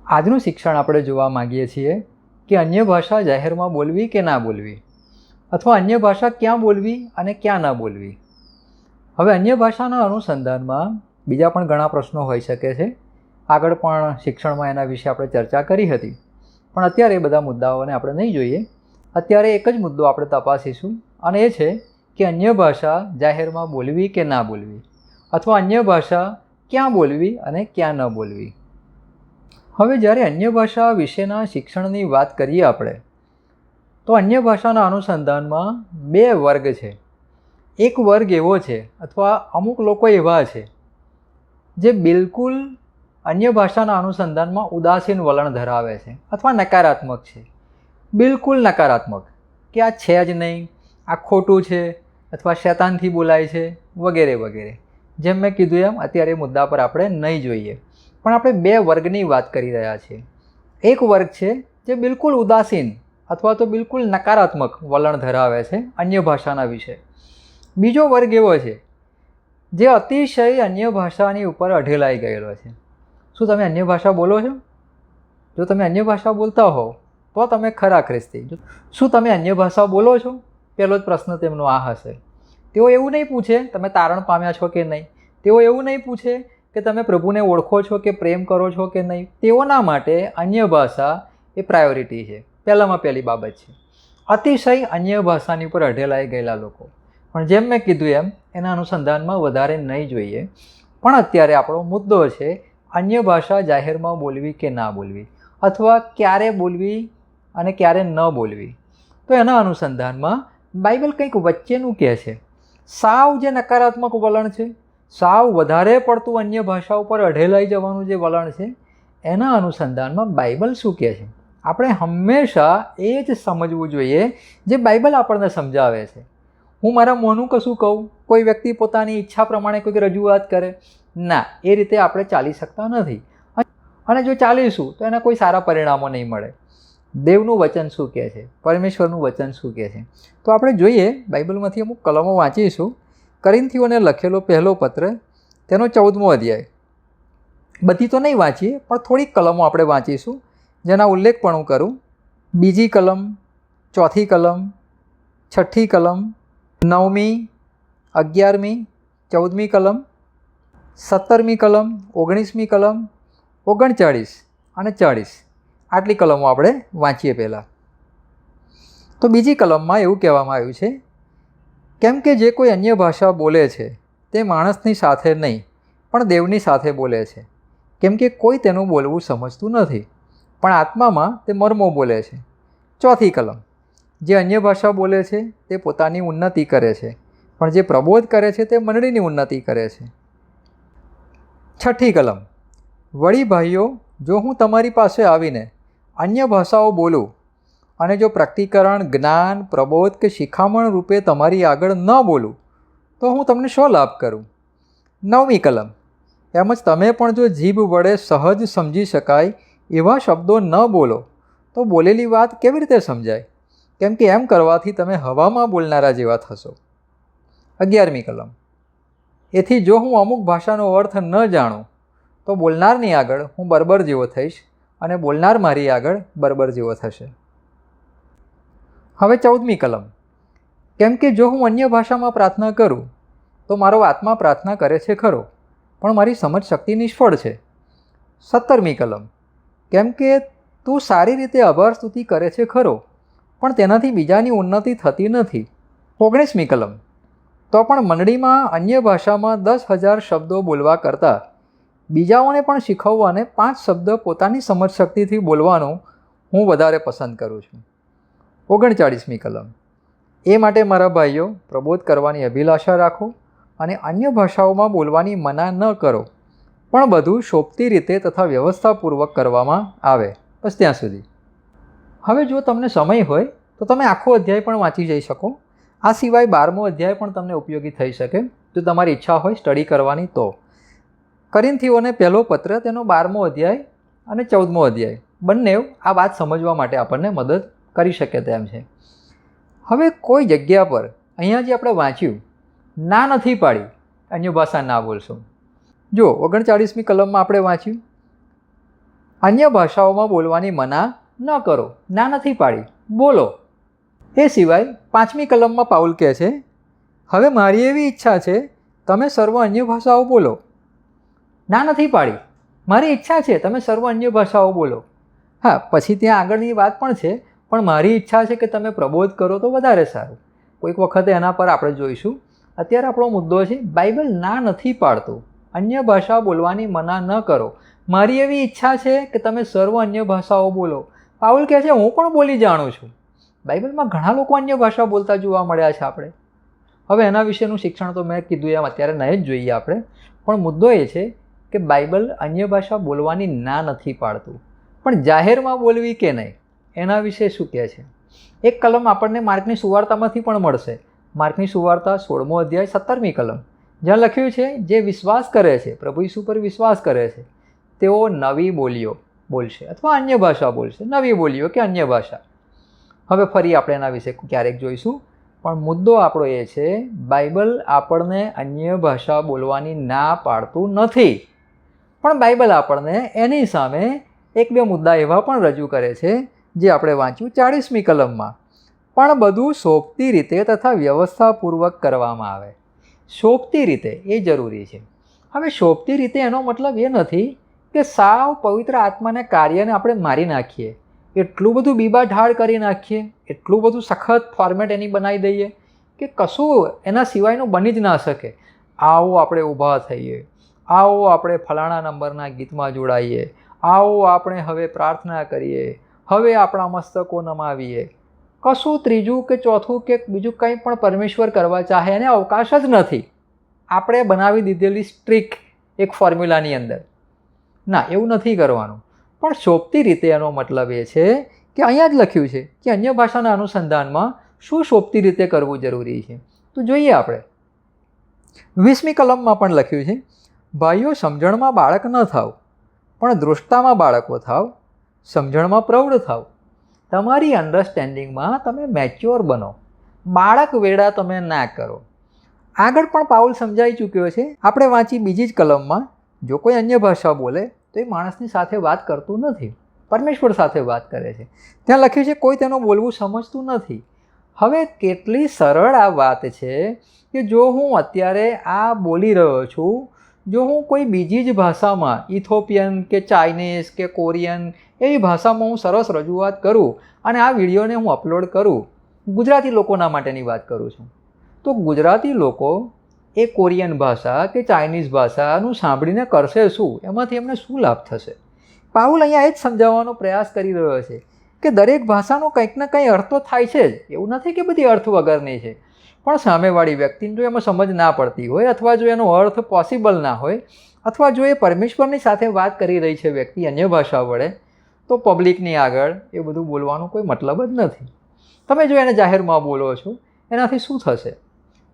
આજનું શિક્ષણ આપણે જોવા માગીએ છીએ કે અન્ય ભાષા જાહેરમાં બોલવી કે ના બોલવી, અથવા અન્ય ભાષા ક્યાં બોલવી અને ક્યાં ના બોલવી. હવે અન્ય ભાષાના અનુસંધાનમાં બીજા પણ ઘણા પ્રશ્નો હોઈ શકે છે. આગળ પણ શિક્ષણમાં એના વિશે આપણે ચર્ચા કરી હતી, પણ અત્યારે એ બધા મુદ્દાઓને આપણે નહીં જોઈએ. અત્યારે એક જ મુદ્દો આપણે તપાસીશું, અને એ છે કે અન્ય ભાષા જાહેરમાં બોલવી કે ના બોલવી, અથવા અન્ય ભાષા ક્યાં બોલવી અને ક્યાં ન બોલવી. હવે જ્યારે અન્ય ભાષા વિશેના શિક્ષણની વાત કરીએ આપણે, તો અન્ય ભાષાના અનુસંધાનમાં બે વર્ગ છે. એક વર્ગ એવો છે, અથવા અમુક લોકો એવા છે જે બિલકુલ અન્ય ભાષાના અનુસંધાનમાં ઉદાસીન વલણ ધરાવે છે, અથવા નકારાત્મક છે. બિલકુલ નકારાત્મક, કે આ છે જ નહીં, આ ખોટું છે, અથવા શૈતાનથી બોલાય છે, વગેરે વગેરે. જેમ મેં કીધું એમ અત્યારે એ મુદ્દા પર આપણે નહીં જોઈએ, પણ આપણે બે વર્ગની વાત કરી રહ્યા છીએ. એક વર્ગ છે જે બિલકુલ ઉદાસીન અથવા તો બિલકુલ નકારાત્મક વલણ ધરાવે છે અન્ય ભાષાના વિશે. બીજો વર્ગ એવો છે જે અતિશય અન્ય ભાષાની ઉપર અઢેલાઈ ગયેલો છે. શું તમે અન્ય ભાષા બોલો છો? જો તમે અન્ય ભાષા બોલતા હો તો તમે ખરા ખ્રિસ્તી. શું તમે અન્ય ભાષા બોલો છો? પહેલો જ પ્રશ્ન તેમનો આ હશે. તેઓ એવું નહીં પૂછે તમે તારણ પામ્યા છો કે નહીં. તેઓ એવું નહીં પૂછે કે તમે પ્રભુને ઓળખો છો કે પ્રેમ કરો છો કે નહીં. તેઓના માટે અન્ય ભાષા એ પ્રાયોરિટી છે, પહેલામાં પહેલી બાબત છે. અતિશય અન્ય ભાષાની ઉપર અઢેલાઈ ગયેલા લોકો. પણ જેમ મેં કીધું એમ એના અનુસંધાનમાં વધારે નહીં જોઈએ. પણ અત્યારે આપણો મુદ્દો છે અન્ય ભાષા જાહેરમાં બોલવી કે ના બોલવી, અથવા ક્યારે બોલવી અને ક્યારે ન બોલવી. તો એના અનુસંધાનમાં બાઇબલ કંઈક વચ્ચેનું કહે છે. સાવ જે નકારાત્મક વલણ છે, સાવ વધારે પડતું અન્ય ભાષા ઉપર અઢેલાઈ જવાનું જે વલણ છે, એના અનુસંધાનમાં બાઇબલ શું કહે છે. આપણે હંમેશા એ જ સમજવું જોઈએ જે બાઇબલ આપણને સમજાવે છે. હું મારા મોંનું કશું કહું, કોઈ વ્યક્તિ પોતાની ઈચ્છા પ્રમાણે કોઈક રજૂઆત કરે, ના, એ રીતે આપણે ચાલી શકતા નથી. અને જો ચાલીશું તો એના કોઈ સારા પરિણામો નહીં મળે. દેવનું વચન શું કહે છે, પરમેશ્વરનું વચન શું કહે છે. તો આપણે જોઈએ, બાઇબલમાંથી અમુક કલમો વાંચીશું. કોરિન્થીઓને લખેલો પહેલો પત્ર, તેનો 14મો અધ્યાય. બધી તો નહીં વાંચીએ, પણ થોડીક કલમો આપણે વાંચીશું જેના ઉલ્લેખ પણ હું કરું. 2જી કલમ, 4થી કલમ, 6ઠ્ઠી કલમ, 9મી, 11મી, 14મી કલમ, 17મી કલમ, 19મી કલમ, 39 અને 40. આટલી કલમો આપણે વાંચીએ પહેલાં. તો બીજી કલમમાં એવું કહેવામાં આવ્યું છે, કેમ કે જે કોઈ અન્ય ભાષા બોલે છે તે માણસની સાથે નહીં પણ દેવની સાથે બોલે છે, કેમ કે કોઈ તેનું બોલવું સમજતું નથી, પણ આત્મામાં તે મર્મો બોલે છે. 4થી કલમ, જે અન્ય ભાષા બોલે છે તે પોતાની ઉન્નતિ કરે છે, પણ જે પ્રબોધ કરે છે તે મંડળીની ઉન્નતિ કરે છે. 6ઠ્ઠી કલમ, વળી ભાઈઓ, જો હું તમારી પાસે આવીને અન્ય ભાષાઓ બોલું અને જો પ્રકટીકરણ, જ્ઞાન, પ્રબોધ કે શિખામણ રૂપે તમારી આગળ ન બોલું તો હું તમને શો લાભ કરું. 9મી કલમ, એમ જ તમે પણ જો જીભ વડે સહજ સમજી શકાય એવા શબ્દો ન બોલો તો બોલેલી વાત કેવી રીતે સમજાય, કેમ કે એમ કરવાથી તમે હવામાં બોલનારા જેવા થશો. 11મી કલમ, એથી જો હું અમુક ભાષાનો અર્થ ન જાણું તો બોલનારની આગળ હું બર્બર જેવો થઈશ અને બોલનાર મારી આગળ બર્બર જેવો થશે. હવે 14મી કલમ, કેમ કે જો હું અન્ય ભાષામાં પ્રાર્થના કરું તો મારો આત્મા પ્રાર્થના કરે છે ખરો, પણ મારી સમજ શક્તિ નિષ્ફળ છે. 17મી કલમ, કેમ કે તું સારી રીતે આભાર સ્તુતિ કરે છે ખરો, પણ તેનાથી બીજાની ઉન્નતિ થતી નથી. 19મી કલમ, તો પણ મંડળીમાં અન્ય ભાષામાં 10,000 શબ્દો બોલવા કરતાં બીજાઓને પણ શીખવવાને 5 શબ્દ પોતાની સમજ શક્તિથી બોલવાનું હું વધારે પસંદ કરું છું. 39મી કલમ, એ માટે મારા ભાઈઓ, પ્રબોધ કરવાની અભિલાષા રાખો અને અન્ય ભાષાઓમાં બોલવાની મના ન કરો, પણ બધું શોભતી રીતે તથા વ્યવસ્થાપૂર્વક કરવામાં આવે. બસ ત્યાં સુધી. હવે જો તમને સમય હોય તો તમે આખો અધ્યાય પણ વાંચી જઈ શકો. આ સિવાય 12મો અધ્યાય પણ તમને ઉપયોગી થઈ શકે જો તમારી ઈચ્છા હોય સ્ટડી કરવાની તો. કોરિન્થીઓને પહેલો પત્ર, તેનો 12મો અધ્યાય અને 14મો અધ્યાય બંને આ વાત સમજવા માટે આપણને મદદ કરી શકે તેમ છે. હવે કોઈ જગ્યા પર અહીંયા જે આપણે વાંચ્યું, ના નથી પાડી અન્ય ભાષા ના બોલશો. જો 39મી કલમમાં આપણે વાંચ્યું અન્ય ભાષાઓમાં બોલવાની મના ન કરો, ના નથી પાડી, બોલો. એ સિવાય 5મી કલમમાં પાઉલ કહે છે, હવે મારી એવી ઈચ્છા છે તમે સર્વ અન્ય ભાષાઓ બોલો. ના નથી પાડી, મારી ઈચ્છા છે તમે સર્વ અન્ય ભાષાઓ બોલો. હા, પછી ત્યાં આગળની વાત પણ છે, પણ મારી ઈચ્છા છે કે તમે પ્રબોધ કરો તો વધારે સારું. કોઈક વખતે એના પર આપણે જોઈશું. અત્યારે આપણો મુદ્દો છે, બાઇબલ ના નથી પાડતું, અન્ય ભાષા બોલવાની મના ન કરો, મારી એવી ઈચ્છા છે કે તમે સર્વ અન્ય ભાષાઓ બોલો. પાઉલ કહે છે હું પણ બોલી જાણું છું. બાઇબલમાં ઘણા લોકો અન્ય ભાષા બોલતા જોવા મળ્યા છે આપણે. હવે એના વિશેનું શિક્ષણ તો મેં કીધું એમ અત્યારે નહીં જ જોઈએ આપણે, પણ મુદ્દો એ છે કે બાઇબલ અન્ય ભાષા બોલવાની ના નથી પાડતું, પણ જાહેરમાં બોલવી કે નહીં એના વિશે શું કહે છે. એક કલમ આપણને માર્કની સુવાર્તામાંથી પણ મળશે. માર્કની સુવાર્તા 16મો અધ્યાય 17મી કલમ, જ્યાં લખ્યું છે જે વિશ્વાસ કરે છે, પ્રભુ ઈસુ પર વિશ્વાસ કરે છે, તેઓ નવી બોલીઓ બોલશે અથવા અન્ય ભાષા બોલશે, નવી બોલીઓ કે અન્ય ભાષા. હવે ફરી આપણે એના વિશે ક્યારેક જોઈશું, પણ મુદ્દો આપણો એ છે બાઇબલ આપણને અન્ય ભાષા બોલવાની ના પાડતું નથી, પણ બાઇબલ આપણને એની સામે 1-2 મુદ્દા એવા પણ રજૂ કરે છે જે આપણે વાંચ્યું 40મી કલમમાં. પણ બધું શોભતી રીતે તથા વ્યવસ્થાપૂર્વક કરવામાં આવે. શોભતી રીતે એ જરૂરી છે. હવે શોભતી રીતે એનો મતલબ એ નથી કે સાવ પવિત્ર આત્માને કાર્યને આપણે મારી નાખીએ, એટલું બધું બીબા ઢાળ કરી નાખીએ, એટલું બધું સખત ફોર્મેટ એની બનાવી દઈએ કે કશું એના સિવાયનું બની જ ના શકે. આવો આપણે ઊભા થઈએ, આવો આપણે ફલાણા નંબરના ગીતમાં જોડાઈએ, આવો આપણે હવે પ્રાર્થના કરીએ, હવે આપણા મસ્તકો નમાવીએ. કશું ત્રીજું કે ચોથું કે બીજું કંઈ પણ પરમેશ્વર કરવા ચાહે એને અવકાશ જ નથી. આપણે બનાવી દીધેલી સ્ટ્રીક એક ફોર્મ્યુલાની અંદર. ના, એવું નથી કરવાનું. પણ શોભતી રીતે એનો મતલબ એ છે કે અહીંયા જ લખ્યું છે કે અન્ય ભાષાના અનુસંધાનમાં શું શોભતી રીતે કરવું જરૂરી છે. તો જોઈએ આપણે 20મી કલમમાં પણ લખ્યું છે, ભાઈઓ સમજણમાં બાળક ન થાવ, પણ દૃષ્ટામાં બાળકો થાવ, સમજણમાં પ્રૌઢ થાવ, તમારી અન્ડરસ્ટેન્ડિંગમાં તમે મેચ્યોર બનો, બાળક વેડા તમે ના કરો. આગળ પણ પાઉલ સમજાઈ ચૂક્યો છે. આપણે વાંચી બીજી જ કલમમાં, જો કોઈ અન્ય ભાષા બોલે તો એ માણસની સાથે વાત કરતું નથી, પરમેશ્વર સાથે વાત કરે છે. ત્યાં લખ્યું છે કોઈ તેનું બોલવું સમજતું નથી. હવે કેટલી સરળ આ વાત છે કે જો હું અત્યારે આ બોલી રહ્યો છું, જો હું કોઈ બીજી જ ભાષામાં ઇથોપિયન કે ચાઇનીઝ કે કોરિયન એવી ભાષામાં હું સરસ રજૂઆત કરું અને આ વિડીયોને હું અપલોડ કરું, ગુજરાતી લોકોના માટેની વાત કરું છું, તો ગુજરાતી લોકો એ કોરિયન ભાષા કે ચાઇનીઝ ભાષાનું સાંભળીને કરશે શું? એમાંથી એમને શું લાભ થશે? પાઉલ અહીંયા એ જ સમજાવવાનો પ્રયાસ કરી રહ્યો છે કે દરેક ભાષાનો કંઈક ને કંઈ અર્થ તો થાય છે જ. એવું નથી કે બધી અર્થ વગરની છે, પણ સામેવાળી વ્યક્તિને જો એમાં સમજ ના પડતી હોય અથવા જો એનો અર્થ પોસિબલ ના હોય અથવા જો એ પરમેશ્વરની સાથે વાત કરી રહી છે વ્યક્તિ અન્ય ભાષા વડે, તો પબ્લિકની આગળ એ બધું બોલવાનો કોઈ મતલબ જ નથી. તમે જો એને જાહેરમાં બોલો છો એનાથી શું થશે?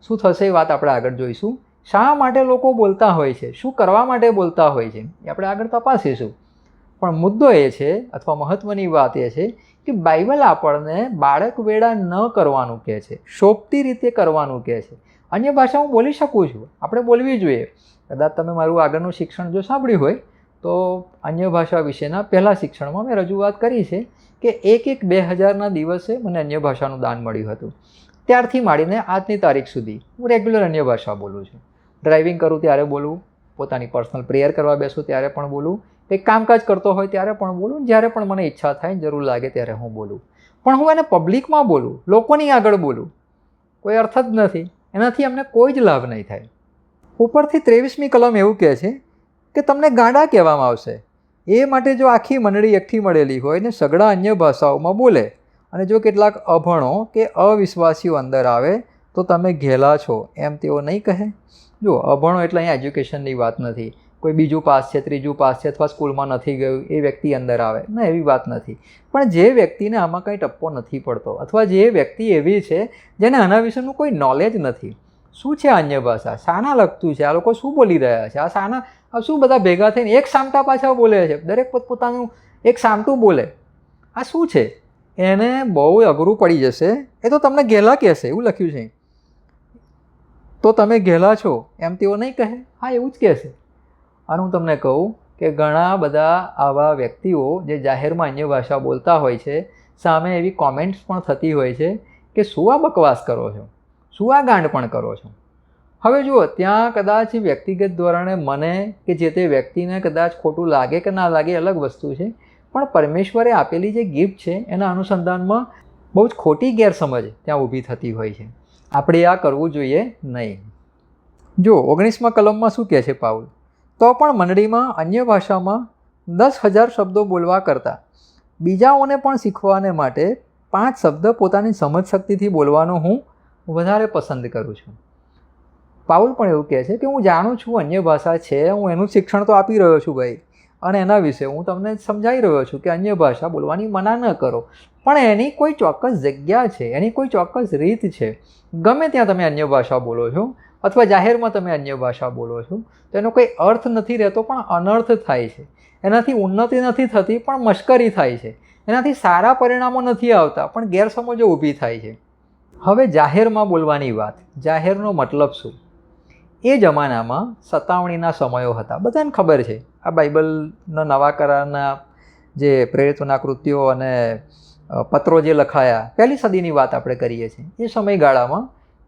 શું થશે એ વાત આપણે આગળ જોઈશું. શા માટે લોકો બોલતા હોય છે, શું કરવા માટે બોલતા હોય છે એ આપણે આગળ તપાસીશું. પણ મુદ્દો એ છે અથવા મહત્ત્વની વાત એ છે કે બાઇબલ આપણને બાળક વેડા ન કરવાનું કહે છે, શોભતી રીતે કરવાનું કહે છે. અન્ય ભાષા હું બોલી શકું છું, આપણે બોલવી જોઈએ. કદાચ તમે મારું આગળનું શિક્ષણ જો સાંભળ્યું હોય તો અન્ય ભાષા વિશેના પહેલાં શિક્ષણમાં મેં રજૂઆત કરી છે કે 1/1/2000ના દિવસે મને અન્ય ભાષાનું દાન મળ્યું હતું. ત્યારથી માંડીને આજની તારીખ સુધી હું રેગ્યુલર અન્ય ભાષા બોલું છું. ડ્રાઇવિંગ કરું ત્યારે બોલું, પોતાની પર્સનલ પ્રેયર કરવા બેસું ત્યારે પણ બોલું, કંઈક કામકાજ કરતો હોય ત્યારે પણ બોલું, જ્યારે પણ મને ઈચ્છા થાય જરૂર લાગે ત્યારે હું બોલું. પણ હું એને પબ્લિકમાં બોલું, લોકોની આગળ બોલું, કોઈ અર્થ જ નથી. એનાથી અમને કોઈ જ લાભ નહીં થાય. ઉપરથી 23મી કલમ એવું કહે છે કે તમને ગાંડા કહેવામાં આવશે. એ માટે જો આખી મંડળી એકઠી મળેલી હોય ને સઘળા અન્ય ભાષાઓમાં બોલે અને જો કેટલાક અભણો કે અવિશ્વાસીઓ અંદર આવે તો તમે ઘેલા છો એમ તેઓ નહીં કહે. જો અભણો એટલે અહીંયા એજ્યુકેશનની વાત નથી, કોઈ બીજું પાસ છે, ત્રીજું પાસ છે અથવા સ્કૂલમાં નથી ગયું એ વ્યક્તિ અંદર આવે ના, એવી વાત નથી. પણ જે વ્યક્તિને આમાં કંઈ ટપ્પો નથી પડતો અથવા જે વ્યક્તિ એવી છે જેને આના વિશેનું કોઈ નોલેજ નથી, શું છે અન્ય ભાષા, શાના લગતું છે, આ લોકો શું બોલી રહ્યા છે, આ શું બધા ભેગા થઈને એક સામટા પાછા બોલે છે, દરેક પોતપોતાનું એક સામટું બોલે, આ શું છે? એને બહુ અઘરું પડી જશે. એ તો તમને ઘેલા કહેશે, એવું લખ્યું છે. તો તમે ઘેલા છો એમ તેઓ નહીં કહે, હા એવું જ કહેશે. અને હું તમને કહું કે ઘણા બધા આવા વ્યક્તિઓ જે જાહેરમાં અન્ય ભાષા બોલતા હોય છે, સામે એવી કોમેન્ટ્સ પણ થતી હોય છે કે શું આ બકવાસ કરો છો, શું આ ગાંડ પણ કરો છો. હવે જુઓ, ત્યાં કદાચ વ્યક્તિગત ધોરણે મને કે જે તે વ્યક્તિને કદાચ ખોટું લાગે કે ના લાગે અલગ વસ્તુ છે, પણ પરમેશ્વરે આપેલી જે ગિફ્ટ છે એના અનુસંધાનમાં બહુ જ ખોટી ગેરસમજ ત્યાં ઊભી થતી હોય છે. આપણે આ કરવું જોઈએ નહીં. જો 19મા કલમમાં શું કહે છે પાઉલ? તો પણ મંડળીમાં અન્ય ભાષામાં 10,000 શબ્દો બોલવા કરતાં બીજાઓને પણ શીખવાને માટે 5 શબ્દ પોતાની સમજ શક્તિથી બોલવાનો હું વધારે પસંદ કરું છું. પાઉલ પણ એવું કહે છે કે હું જાણું છું અન્ય ભાષા છે, હું એનું શિક્ષણ તો આપી રહ્યો છું ભાઈ, અને એના વિશે હું તમને સમજાવી રહ્યો છું કે અન્ય ભાષા બોલવાની મના ન કરો, પણ એની કોઈ ચોક્કસ જગ્યા છે, એની કોઈ ચોક્કસ રીત છે. ગમે ત્યાં તમે અન્ય ભાષા બોલો છો અથવા જાહેરમાં તમે અન્ય ભાષા બોલો છો તો એનો કોઈ અર્થ નથી રહેતો, પણ અનર્થ થાય છે. એનાથી ઉન્નતિ નથી થતી, પણ મશ્કરી થાય છે. એનાથી સારા પરિણામો નથી આવતા, પણ ગેરસમજો ઊભી થાય છે. હવે જાહેરમાં બોલવાની વાત, જાહેરનો મતલબ શું? એ જમાનામાં સતાવણીના સમયો હતા, બધાને ખબર છે. આ બાઇબલના નવા કરારના જે પ્રેરિતોના કૃત્યો અને પત્રો જે લખાયા, 1લી સદીની વાત આપણે કરીએ છીએ. એ સમયગાળામાં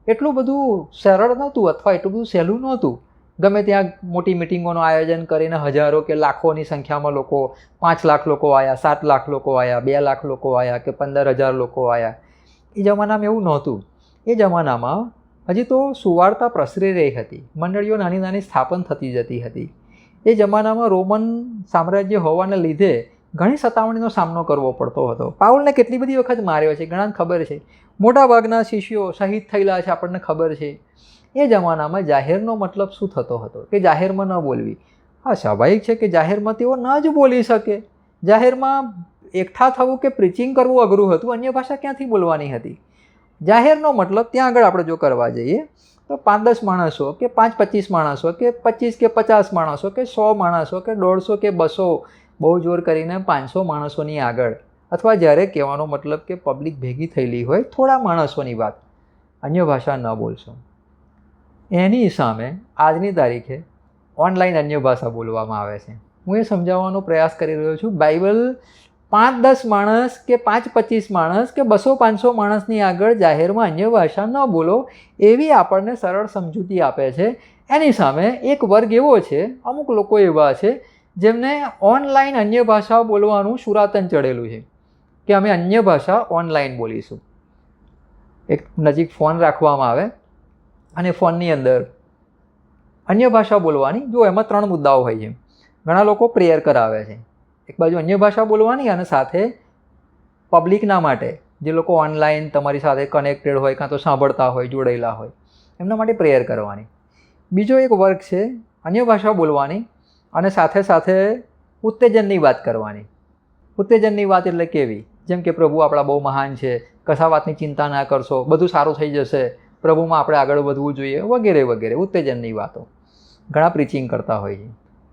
એટલું બધું સરળ નહોતું અથવા એટલું બધું સહેલું નહોતું. ગમે ત્યાં મોટી મિટિંગોનું આયોજન કરીને હજારો કે લાખોની સંખ્યામાં લોકો, 5 લાખ લોકો આવ્યા, 7 લાખ લોકો આવ્યા, 2 લાખ લોકો આવ્યા કે 15,000 લોકો આવ્યા. એ જમાનામાં એવું નહોતું. એ જમાનામાં હજી તો સુવાર્તા પ્રસરી રહી હતી, મંડળીઓ નાની નાની સ્થાપન થતી જતી હતી. એ જમાનામાં રોમન સામ્રાજ્ય હોવાને લીધે ઘણી સતાવણીનો સામનો કરવો પડતો હતો. પાઉલને કેટલી બધી વખત માર્યો છે, ઘણાને ખબર છે. મોટાભાગના શિષ્યો શહીદ થયેલા છે, આપણને ખબર છે. એ જમાનામાં જાહેરનો મતલબ શું થતો હતો કે જાહેરમાં ન બોલવી. હા, સ્વાભાવિક છે કે જાહેરમાં તેઓ ન જ બોલી શકે. જાહેરમાં એકઠા થવું કે પ્રીચિંગ કરવું અઘરું હતું, અન્ય ભાષા ક્યાંથી બોલવાની હતી? જાહેરનો મતલબ ત્યાં આગળ આપણે જો કરવા જઈએ તો 5-10 માણસો કે 5-25 માણસો કે 25 કે 50 માણસો કે 100 માણસો કે 150 કે 200, બહુ જોર કરીને 500 માણસોની આગળ, અથવા જ્યારે કહેવાનો મતલબ કે પબ્લિક ભેગી થયેલી હોય, થોડા માણસોની વાત, અન્ય ભાષા ન બોલશો. એની સામે આજની તારીખે ઓનલાઈન અન્ય ભાષા બોલવામાં આવે છે. હું એ સમજાવવાનો પ્રયાસ કરી રહ્યો છું. બાઇબલ 5-10 માણસ કે 5-25 માણસ કે 200-500 માણસની આગળ જાહેરમાં અન્ય ભાષા ન બોલો એવી આપણને સરળ સમજૂતી આપે છે. એની સામે એક વર્ગ એવો છે, અમુક લોકો એવા છે જેમને ઓનલાઈન અન્ય ભાષા બોલવાનું સુરાતન ચડેલું છે કે અમે અન્ય ભાષા ઓનલાઈન બોલીશું. એક નજીક ફોન રાખવામાં આવે અને ફોનની અંદર અન્ય ભાષા બોલવાની. જો એમાં 3 મુદ્દાઓ હોય છે. ઘણા લોકો પ્રેયર કરાવે છે, એક બાજુ અન્ય ભાષા બોલવાની અને સાથે પબ્લિકના માટે જે લોકો ઓનલાઈન તમારી સાથે કનેક્ટેડ હોય કાં તો સાંભળતા હોય, જોડાયેલા હોય, એમના માટે પ્રેયર કરવાની. બીજો એક વર્ગ છે અન્ય ભાષા બોલવાની અને સાથે સાથે ઉત્તેજનની વાત કરવાની. ઉત્તેજનની વાત એટલે કેવી? જેમ કે પ્રભુ આપણા બહુ મહાન છે, કશા વાતની ચિંતા ના કરશો, બધું સારું થઈ જશે, પ્રભુમાં આપણે આગળ વધવું જોઈએ, વગેરે વગેરે ઉત્તેજનની વાતો. ઘણા પ્રીચિંગ કરતા હોય છે.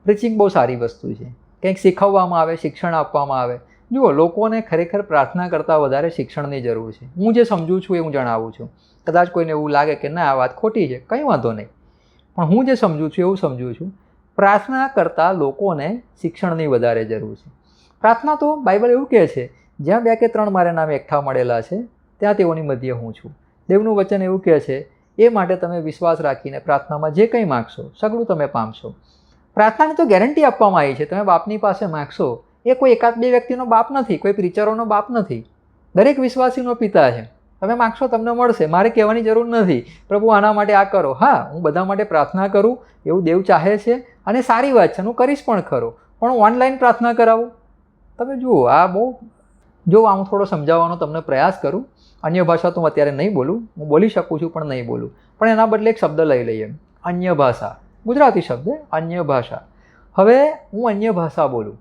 પ્રીચિંગ બહુ સારી વસ્તુ છે, કંઈક શીખવવામાં આવે, શિક્ષણ આપવામાં આવે. જુઓ, લોકોને ખરેખર પ્રાર્થના કરતાં વધારે શિક્ષણની જરૂર છે. હું જે સમજું છું એ હું જણાવું છું. કદાચ કોઈને એવું લાગે કે ના આ વાત ખોટી છે, કંઈ વાંધો નહીં, પણ હું જે સમજું છું એવું સમજું છું. પ્રાર્થના કરતાં લોકોને શિક્ષણની વધારે જરૂર છે. પ્રાર્થના તો બાઇબલ એવું કહે છે, જ્યાં 2 કે 3 મારા નામે એકઠા મળેલા છે ત્યાં તેઓની મધ્ય હું છું. દેવનું વચન એવું કહે છે, એ માટે તમે વિશ્વાસ રાખીને પ્રાર્થનામાં જે કંઈ માગશો સગળું તમે પામશો. પ્રાર્થનાની તો ગેરંટી આપવામાં આવી છે. તમે બાપની પાસે માગશો, એ કોઈ 1-2 વ્યક્તિનો બાપ નથી, કોઈ પ્રીચરોનો બાપ નથી, દરેક વિશ્વાસીનો પિતા છે. તમે માગશો તમને મળશે. મારે કહેવાની જરૂર નથી પ્રભુ આના માટે આ કરો. હા, હું બધા માટે પ્રાર્થના કરું, એવું દેવ ચાહે છે અને સારી વાત છે, હું કરીશ પણ ખરો, પણ હું ઓનલાઈન પ્રાર્થના કરાવું? તમે જુઓ, આ બહુ, જો હું થોડો સમજાવવાનો તમને પ્રયાસ કરું. અન્ય ભાષા તો હું અત્યારે નહીં બોલું, હું બોલી શકું છું પણ નહીં બોલું, પણ એના બદલે એક શબ્દ લઈ લઈએ, અન્ય ભાષા. ગુજરાતી શબ્દ અન્ય ભાષા. હવે હું અન્ય ભાષા બોલું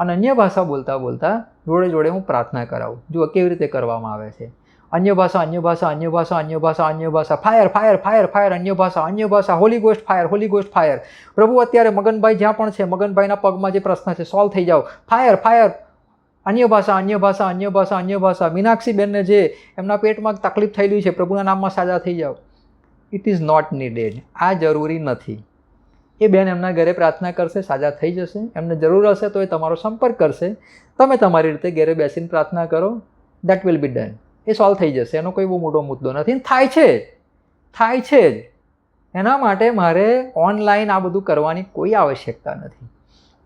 અને અન્ય ભાષા બોલતા બોલતા જોડે જોડે હું પ્રાર્થના કરાવું. જુઓ કેવી રીતે કરવામાં આવે છે. અન્ય ભાષા, અન્ય ભાષા, અન્ય ભાષા, અન્ય ભાષા, અન્ય ભાષા, ફાયર ફાયર ફાયર ફાયર, અન્ય ભાષા, અન્ય ભાષા, Holi ghost fire, Holi ghost fire. પ્રભુ અત્યારે મગનભાઈ જ્યાં પણ છે, મગનભાઈના પગમાં જે પ્રશ્ન છે સોલ્વ થઈ જાઓ, ફાયર ફાયર. અન્ય ભાષા, અન્ય ભાષા, અન્ય ભાષા, અન્ય ભાષા. મીનાક્ષી બેનને જે એમના પેટમાં તકલીફ થયેલી છે, પ્રભુના નામમાં સાજા થઈ જાઓ. It is not needed. આ જરૂરી નથી. એ બેન એમના ઘરે પ્રાર્થના કરશે, સાજા થઈ જશે. એમને જરૂર હશે તો એ તમારો સંપર્ક કરશે. તમે તમારી રીતે ઘરે બેસીને પ્રાર્થના કરો. That will be done. A solve થઈ જશે. એનો કોઈ બહુ મોટો મુદ્દો નથી. થાય છે જ. એના માટે મારે ઓનલાઈન આ બધું કરવાની કોઈ આવશ્યકતા નથી.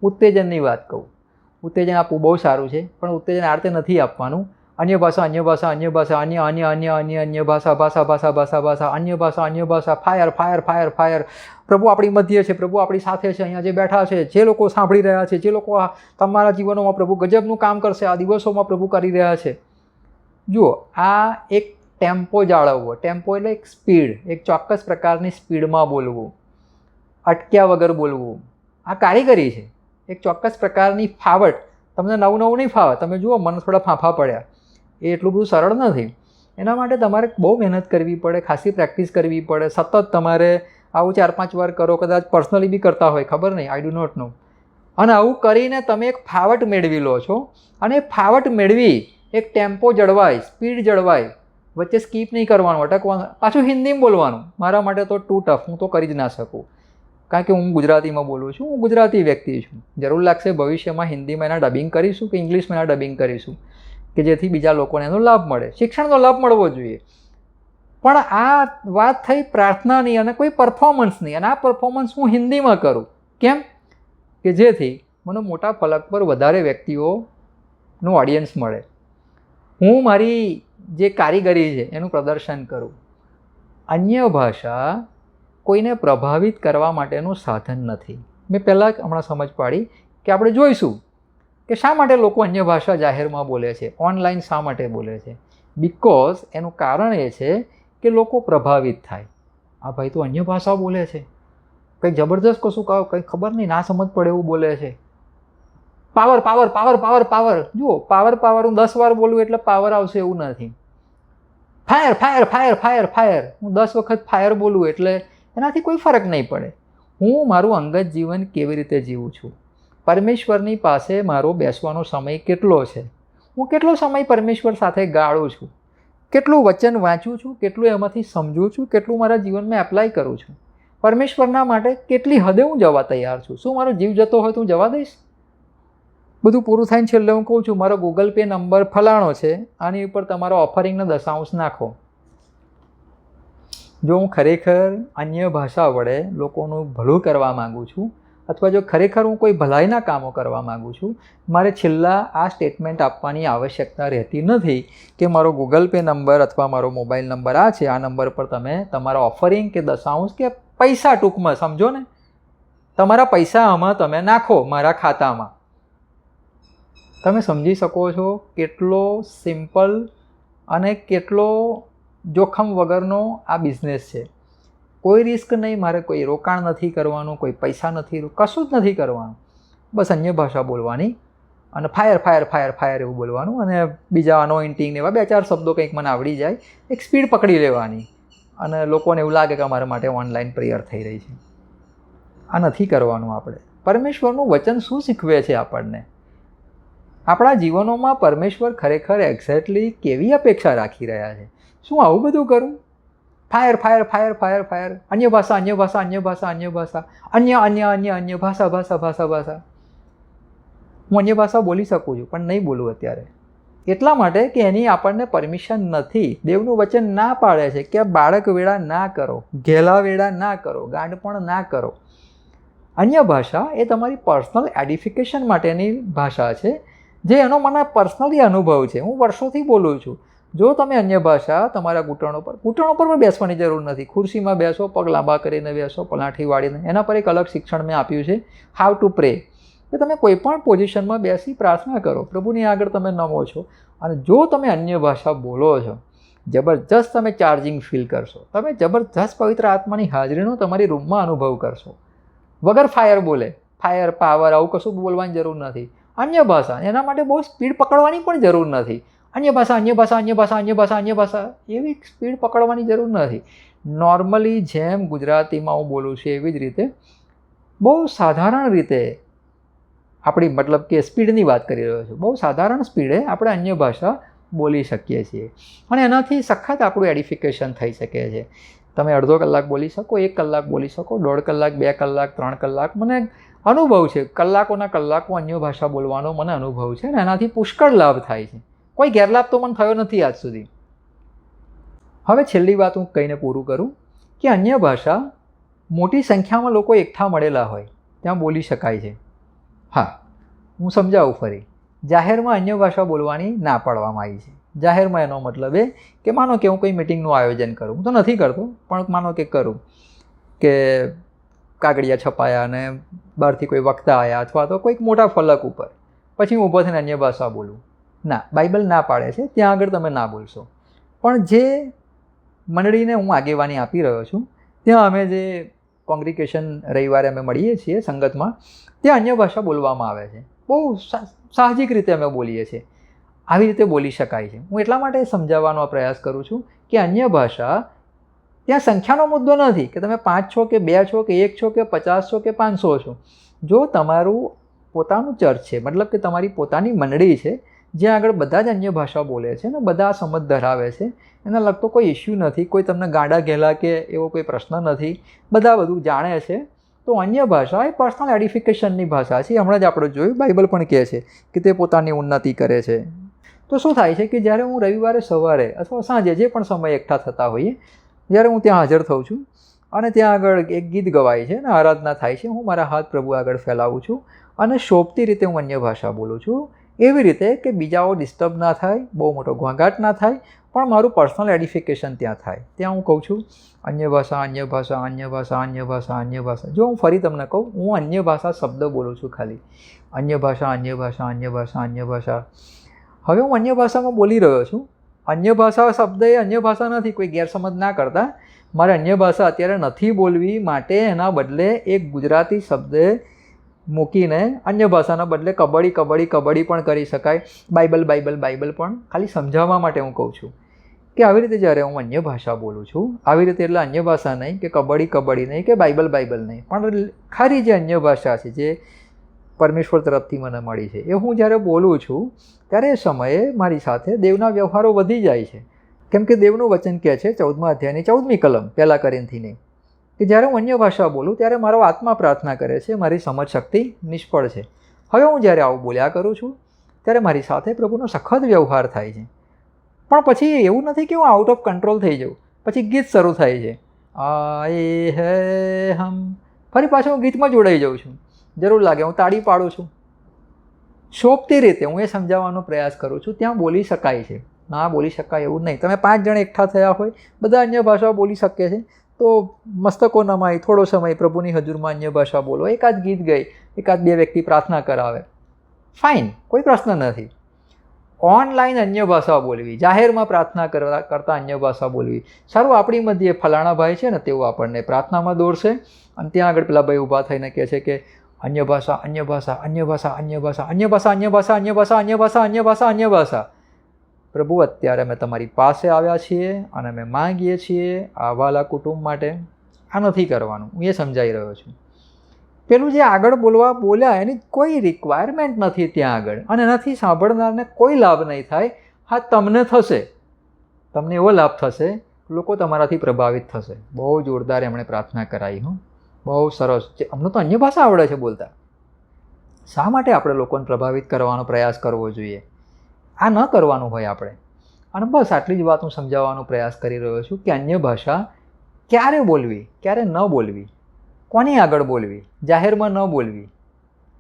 ઉત્તેજનની વાત કહું, ઉત્તેજન આપવું બહુ સારું છે, પણ ઉત્તેજન આ રીતે નથી આપવાનું. અન્ય ભાષા, અન્ય ભાષા, અન્ય ભાષા, અન્ય અન્ય અન્ય અન્ય અન્ય ભાષા, ભાષા ભાષા ભાષા ભાષા, અન્ય ભાષા, અન્ય ભાષા, ફાયર ફાયર ફાયર ફાયર. પ્રભુ આપણી મધ્ય છે, પ્રભુ આપણી સાથે છે, અહીંયા જે બેઠા છે, જે લોકો સાંભળી રહ્યા છે, જે લોકો તમારા જીવનોમાં પ્રભુ ગજબનું કામ કરશે, આ દિવસોમાં પ્રભુ કરી રહ્યા છે. જુઓ, આ એક ટેમ્પો જાળવવો. ટેમ્પો એટલે એક સ્પીડ, એક ચોક્કસ પ્રકારની સ્પીડમાં બોલવું, અટક્યા વગર બોલવું. આ કારીગરી છે. એક ચોક્કસ પ્રકારની ફાવટ. તમને નવું નવું નહીં ફાવે. તમે જુઓ, મને થોડા ફાંફા પડ્યા. એ એટલું બધું સરળ નથી. એના માટે તમારે બહુ મહેનત કરવી પડે, ખાસી પ્રેક્ટિસ કરવી પડે. સતત તમારે આવું 4-5 વાર કરો. કદાચ પર્સનલી બી કરતા હોય, ખબર નહીં, આઈ ડુ નોટ નો. અને આવું કરીને તમે એક ફાવટ મેળવી લો છો. અને એ ફાવટ મેળવી એક ટેમ્પો જળવાય, સ્પીડ જળવાય, વચ્ચે સ્કીપ નહીં કરવાનું, અટકવાનું, પાછું હિન્દીમાં બોલવાનું. મારા માટે તો ટુ ટફ, હું તો કરી જ ના શકું, કારણ કે હું ગુજરાતીમાં બોલું છું. હું ગુજરાતી વ્યક્તિ છું. જરૂર લાગશે ભવિષ્યમાં હિન્દીમાં એના ડબિંગ કરીશું કે ઇંગ્લિશમાં એના ડબિંગ કરીશું, કે જેથી બીજા લોકોને એનો લાભ મળે. શિક્ષણનો લાભ મળવો જોઈએ. પણ આ વાત થઈ પ્રાર્થનાની અને કોઈ પરફોર્મન્સની, અને આ પરફોર્મન્સ હું હિન્દીમાં કરું. કેમ? કે જેથી મને મોટા ફલક પર વધારે વ્યક્તિઓનું ઓડિયન્સ મળે. હું મારી જે કારીગરી છે એનું પ્રદર્શન કરું. અન્ય ભાષા કોઈને પ્રભાવિત કરવા માટેનું સાધન નથી. મેં પહેલાં હમણાં સમજ પાડી કે આપણે જોઈશું કે શા માટે લોકો અન્ય ભાષા જાહેરમાં બોલે છે, ઓનલાઈન શા માટે બોલે છે. બિકોઝ એનું કારણ એ છે કે લોકો પ્રભાવિત થાય. આ ભાઈ તો અન્ય ભાષા બોલે છે, કંઈક જબરદસ્ત કશું કહો, કંઈ ખબર નહીં, ના સમજ પડે એવું બોલે છે. Power power power power power. જુઓ, પાવર પાવર હું 10 વાર બોલું એટલે પાવર આવશે એવું નથી. Fire fire fire fire fire, હું 10 વખત ફાયર બોલું એટલે એનાથી કોઈ ફરક નહીં પડે. હું મારું અંગત જીવન કેવી રીતે જીવું છું, પરમેશ્વરની પાસે મારો બેસવાનો સમય કેટલો છે, હું કેટલો સમય પરમેશ્વર સાથે ગાળું છું, કેટલું વચન વાંચું છું, કેટલું એમાંથી સમજું છું, કેટલું મારા જીવનમાં એપ્લાય કરું છું, પરમેશ્વરના માટે કેટલી હદે હું જવા તૈયાર છું. શું મારો જીવ જતો હોય તો હું જવા દઈશ? બધું પૂરું થઈને છેલ્લે હું કહું છું, મારો ગૂગલ પે નંબર ફલાણો છે, આની ઉપર તમારો ઓફરિંગનો 10 નાખો. જો હું ખરેખર અન્ય ભાષા વડે લોકોનું ભલું કરવા માગું છું, અથવા જો ખરેખર હું કોઈ ભલાઈના કામો કરવા માગું છું, મારે છેલ્લા આ સ્ટેટમેન્ટ આપવાની આવશ્યકતા રહેતી નથી કે મારો ગૂગલ પે નંબર અથવા મારો મોબાઈલ નંબર આ છે, આ નંબર પર તમે તમારા ઓફરિંગ કે 10 કે પૈસા, ટૂંકમાં સમજો ને, તમારા પૈસા આમાં તમે નાખો મારા ખાતામાં. તમે સમજી શકો છો કેટલો સિમ્પલ અને કેટલો જોખમ વગરનો આ બિઝનેસ છે. કોઈ રિસ્ક નહીં, મારે કોઈ રોકાણ નથી કરવાનું, કોઈ પૈસા નથી, કશું જ નથી કરવાનું. બસ અન્ય ભાષા બોલવાની અને ફાયર ફાયર ફાયર ફાયર એવું બોલવાનું, અને બીજા અનોઇન્ટિંગ ને એવા 2-4 શબ્દો કંઈક મને આવડી જાય, એક સ્પીડ પકડી લેવાની, અને લોકોને એવું લાગે કે અમારા માટે ઓનલાઈન પ્રેયર થઈ રહી છે. આ નથી કરવાનું. આપણે પરમેશ્વરનું વચન શું શીખવે છે આપણને, આપણા જીવનોમાં પરમેશ્વર ખરેખર એક્ઝેક્ટલી કેવી અપેક્ષા રાખી રહ્યા છે. શું આવું બધું કરું? Fire fire fire fire fire, અન્ય ભાષા અન્ય ભાષા અન્ય ભાષા અન્ય ભાષા, અન્ય અન્ય અન્ય અન્ય ભાષા ભાષા ભાષા ભાષા. હું અન્ય ભાષા બોલી શકું છું, પણ નહીં બોલું અત્યારે, એટલા માટે કે એની આપણને પરમિશન નથી. દેવનું વચન ના પાડે છે કે બાળક વેળા ના કરો, ઘેલા વેળા ના કરો, ગાંડપણ ના કરો. અન્ય ભાષા એ તમારી પર્સનલ એડિફિકેશન માટેની ભાષા છે, જે એનો મને પર્સનલી અનુભવ છે. હું વર્ષોથી બોલું છું. જો તમે અન્ય ભાષા તમારા ઘૂંટણો પર પણ બેસવાની જરૂર નથી, ખુરશીમાં બેસો, પગ લાંબા કરીને બેસો, પલાઠી વાળીને. એના પર એક અલગ શિક્ષણ મેં આપ્યું છે, હાઉ ટુ પ્રે, કે તમે કોઈ પણ પોઝિશનમાં બેસી પ્રાર્થના કરો, પ્રભુની આગળ તમે નમો છો. અને જો તમે અન્ય ભાષા બોલો છો, જબરજસ્ત તમે ચાર્જિંગ ફીલ કરશો, તમે જબરજસ્ત પવિત્ર આત્માની હાજરીનો તમારી રૂમમાં અનુભવ કરશો. વગર ફાયર બોલે, ફાયર પાવર આવું કશું બોલવાની જરૂર નથી. અન્ય ભાષા, એના માટે બહુ સ્પીડ પકડવાની પણ જરૂર નથી. અન્ય ભાષા અન્ય ભાષા અન્ય ભાષા અન્ય ભાષા અન્ય ભાષા, એવી સ્પીડ પકડવાની જરૂર નથી. નોર્મલી જેમ ગુજરાતીમાં હું બોલું છું એવી જ રીતે, બહુ સાધારણ રીતે આપણી, મતલબ કે સ્પીડની વાત કરી રહ્યો છું, બહુ સાધારણ સ્પીડે આપણે અન્ય ભાષા બોલી શકીએ છીએ, અને એનાથી સખત આપણું એડિફિકેશન થઈ શકે છે. તમે અડધો કલાક બોલી શકો, 1 કલાક બોલી શકો, 1.5 કલાક, 2 કલાક, 3 કલાક. મને અનુભવ છે, કલાકોના કલાકો અન્ય ભાષા બોલવાનો મને અનુભવ છે, અને એનાથી પુષ્કળ લાભ થાય છે. કોઈ ગેરલાભ તો મને થયો નથી આજ સુધી. હવે છેલ્લી વાત હું કહીને પૂરું કરું કે અન્ય ભાષા મોટી સંખ્યામાં લોકો એકઠા મળેલા હોય ત્યાં બોલી શકાય છે. હા, હું સમજાવું ફરી. જાહેરમાં અન્ય ભાષા બોલવાની ના પાડવામાં આવી છે. જાહેરમાં એનો મતલબ એ કે માનો કે હું કોઈ મિટિંગનું આયોજન કરું, હું તો નથી કરતો, પણ માનો કે કરું, કે કાગળિયા છપાયા અને બહારથી કોઈ વક્તા આવ્યા અથવા તો કોઈક મોટા ફલક ઉપર, પછી હું ઊભો થઈને અન્ય ભાષા બોલું. ના, બાઇબલ ના પાડે છે, ત્યાં આગળ તમે ના બોલશો. પણ જે મંડળીને હું આગેવાની આપી રહ્યો છું, ત્યાં અમે જે કોંગ્રીગેશન રવિવારે અમે મળીએ છીએ સંગતમાં, ત્યાં અન્ય ભાષા બોલવામાં આવે છે. બહુ સાહજિક રીતે અમે બોલીએ છીએ. આવી રીતે બોલી શકાય છે. હું એટલા માટે સમજાવવાનો પ્રયાસ કરું છું કે અન્ય ભાષા ત્યાં સંખ્યાનો મુદ્દો નથી કે તમે 5 છો કે 2 છો કે 1 છો કે 50 છો કે 500 છો. જો તમારું પોતાનું ચર્ચ છે, મતલબ કે તમારી પોતાની મંડળી છે જ્યાં આગળ બધા જ અન્ય ભાષા બોલે છે ને બધા સમજ ધરાવે છે, એના લગતો કોઈ ઇસ્યુ નથી, કોઈ તમને ગાંડા ઘેલા કે એવો કોઈ પ્રશ્ન નથી, બધા બધું જાણે છે, તો અન્ય ભાષા એ પર્સનલ એડિફિકેશનની ભાષા છે. હમણાં જ આપણે જોયું, બાઇબલ પણ કહે છે કે તે પોતાની ઉન્નતિ કરે છે. તો શું થાય છે કે જ્યારે હું રવિવારે સવારે અથવા સાંજે જે પણ સમય એકઠા થતા હોઈએ, જ્યારે હું ત્યાં હાજર થઉં છું અને ત્યાં આગળ એક ગીત ગવાય છે અને આરાધના થાય છે, હું મારા હાથ પ્રભુ આગળ ફેલાવું છું અને શોભતી રીતે હું અન્ય ભાષા બોલું છું, એવી રીતે કે બીજાઓ ડિસ્ટર્બ ના થાય, બહુ મોટો ઘોંઘાટ ના થાય, પણ મારું પર્સનલ એડિફિકેશન ત્યાં થાય. ત્યાં હું કહું છું અન્ય ભાષા, અન્ય ભાષા, અન્ય ભાષા, અન્ય ભાષા, અન્ય ભાષા. જો હું ફરી તમને કહું, હું અન્ય ભાષા શબ્દ બોલું છું ખાલી, અન્ય ભાષા, અન્ય ભાષા, અન્ય ભાષા, અન્ય ભાષા. હવે હું અન્ય ભાષામાં બોલી રહ્યો છું. અન્ય ભાષા શબ્દ એ અન્ય ભાષા નથી, કોઈ ગેરસમજ ના કરતા. મારે અન્ય ભાષા અત્યારે નથી બોલવી, માટે એના બદલે એક ગુજરાતી શબ્દ મૂકીને અન્ય ભાષાના બદલે કબડ્ડી કબડ્ડી કબડ્ડી પણ કરી શકાય, બાઇબલ બાઇબલ બાઇબલ પણ. ખાલી સમજાવવા માટે હું કહું છું કે આવી રીતે જ્યારે હું અન્ય ભાષા બોલું છું, આવી રીતે એટલે અન્ય ભાષા નહીં કે કબડ્ડી કબડ્ડી નહીં કે બાઇબલ બાઇબલ નહીં, પણ ખરી જે અન્ય ભાષા છે જે પરમેશ્વર તરફથી મને મળી છે, એ હું જ્યારે બોલું છું ત્યારે એ સમયે મારી સાથે દેવના વ્યવહારો વધી જાય છે. કેમ કે દેવનું વચન કહે છે 14મા અધ્યાયની 14મી કલમ 1 કોરિન્થીની, કે જ્યારે હું અન્ય ભાષા બોલું ત્યારે મારો આત્મા પ્રાર્થના કરે છે, મારી સમજ શક્તિ નિષ્ફળ છે. હવે હું જ્યારે આવું બોલ્યા કરું છું ત્યારે મારી સાથે પ્રભુનો સખત વ્યવહાર થાય છે. પણ પછી એવું નથી કે હું આઉટ ઓફ કંટ્રોલ થઈ જાઉં. પછી ગીત શરૂ થાય છે, આએ હે હમ, ફરી પાછું હું ગીતમાં જોડાઈ જાઉં છું. જરૂર લાગે હું તાળી પાડું છું. શોભતી રીતે હું એ સમજાવવાનો પ્રયાસ કરું છું ત્યાં બોલી શકાય છે, ના બોલી શકાય એવું નહીં. તમે 5 જણ એકઠા થયા હોય, બધા અન્ય ભાષાઓ બોલી શકે છે, તો મસ્તકો નમાય, થોડો સમય પ્રભુની હજુરમાં અન્ય ભાષા બોલો, એકાદ ગીત ગઈ, એકાદ 2 વ્યક્તિ પ્રાર્થના કરાવે, ફાઇન, કોઈ પ્રશ્ન નથી. ઓનલાઈન અન્ય ભાષા બોલવી, જાહેરમાં પ્રાર્થના કરતા અન્ય ભાષા બોલવી, સારું આપણી મધ્યે ફલાણા ભાઈ છે ને તેઓ આપણને પ્રાર્થનામાં દોરશે અને ત્યાં આગળ પેલા ભાઈ ઊભા થઈને કહે છે કે અન્ય ભાષા, અન્ય ભાષા, અન્ય ભાષા, અન્ય ભાષા, અન્ય ભાષા, અન્ય ભાષા, અન્ય ભાષા, અન્ય ભાષા, અન્ય ભાષા, અન્ય ભાષા. પ્રભુ, અત્યારે અમે તમારી પાસે આવ્યા છીએ અને અમે માંગીએ છીએ આ વાલા કુટુંબ માટે. આ નથી કરવાનું, હું એ સમજાઈ રહ્યો છું. પેલું જે આગળ બોલ્યા એની કોઈ રિક્વાયરમેન્ટ નથી ત્યાં આગળ, અને એનાથી સાંભળનારને કોઈ લાભ નહીં થાય. હા, તમને થશે, તમને એવો લાભ થશે, લોકો તમારાથી પ્રભાવિત થશે. બહુ જોરદાર એમણે પ્રાર્થના કરાવી, હું બહુ સરસ. અમને તો અન્ય ભાષા આવડે છે બોલતા. શા માટે આપણે લોકોને પ્રભાવિત કરવાનો પ્રયાસ કરવો જોઈએ? આ ન કરવાનું હોય આપણે. અને બસ આટલી જ વાત હું સમજાવવાનો પ્રયાસ કરી રહ્યો છું કે અન્ય ભાષા ક્યારે બોલવી, ક્યારે ન બોલવી, કોની આગળ બોલવી, જાહેરમાં ન બોલવી,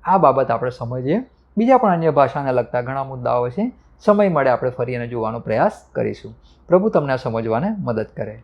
આ બાબત આપણે સમજીએ. બીજા પણ અન્ય ભાષાને લગતા ઘણા મુદ્દાઓ છે, સમય મળે આપણે ફરી એને જોવાનો પ્રયાસ કરીશું. પ્રભુ તમને આ સમજવાને મદદ કરે.